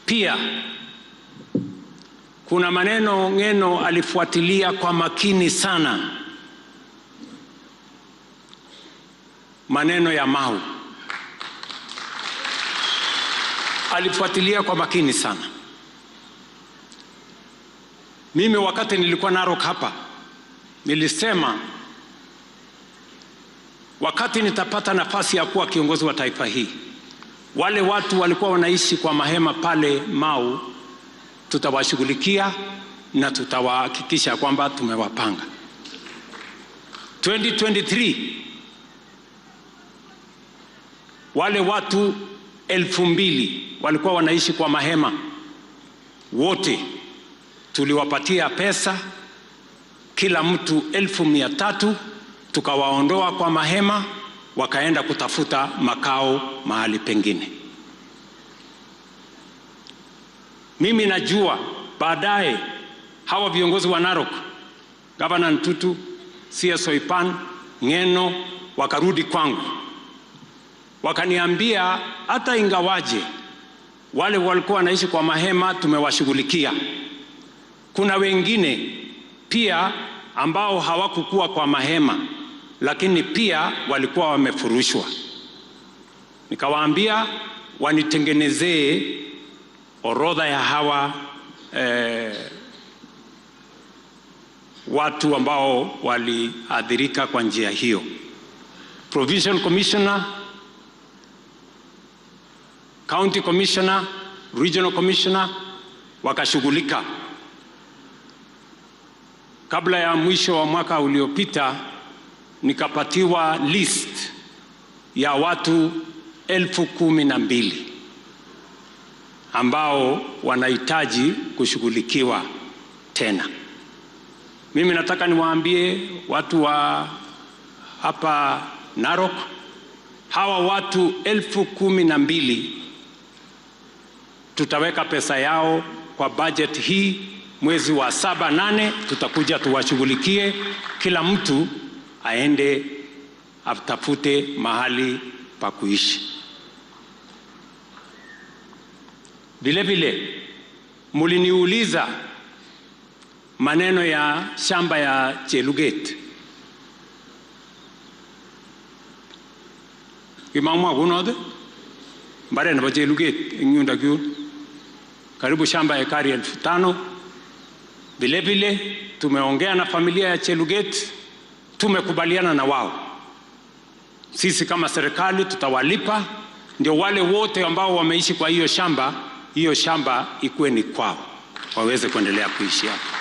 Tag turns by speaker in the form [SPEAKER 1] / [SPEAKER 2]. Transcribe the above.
[SPEAKER 1] Pia kuna maneno Ng'eno alifuatilia kwa makini sana, maneno ya Mau alifuatilia kwa makini sana. Mimi wakati nilikuwa Narok hapa nilisema wakati nitapata nafasi ya kuwa kiongozi wa taifa hii, wale watu walikuwa wanaishi kwa mahema pale Mau tutawashughulikia na tutawahakikisha kwamba tumewapanga. 2023 wale watu 2,000 walikuwa wanaishi kwa mahema, wote tuliwapatia pesa, kila mtu 1,300, tukawaondoa kwa mahema wakaenda kutafuta makao mahali pengine. Mimi najua baadaye hawa viongozi wa Narok, Governor Ntutu, CS Soipan, Ng'eno, wakarudi kwangu wakaniambia hata ingawaje wale walikuwa wanaishi kwa mahema tumewashughulikia, kuna wengine pia ambao hawakukuwa kwa mahema lakini pia walikuwa wamefurushwa. Nikawaambia wanitengenezee orodha ya hawa watu ambao waliathirika kwa njia hiyo. Provincial Commissioner, County Commissioner, Regional Commissioner wakashughulika. Kabla ya mwisho wa mwaka uliopita nikapatiwa list ya watu 12,000 ambao wanahitaji kushughulikiwa tena. Mimi nataka niwaambie watu wa hapa Narok, hawa watu 12,000 tutaweka pesa yao kwa budget hii. Mwezi wa 7, 8 tutakuja tuwashughulikie, kila mtu aende atafute mahali pa kuishi. Vile vile muliniuliza maneno ya shamba ya Cheluget. Kimamwa kunode mbare na Cheluget nyunda kyu karibu shamba ekari 5,000. Vile vile tumeongea na familia ya Cheluget, tumekubaliana na wao, sisi kama serikali tutawalipa, ndio wale wote ambao wameishi kwa hiyo shamba ikuwe ni kwao, waweze kuendelea kuishi hapo.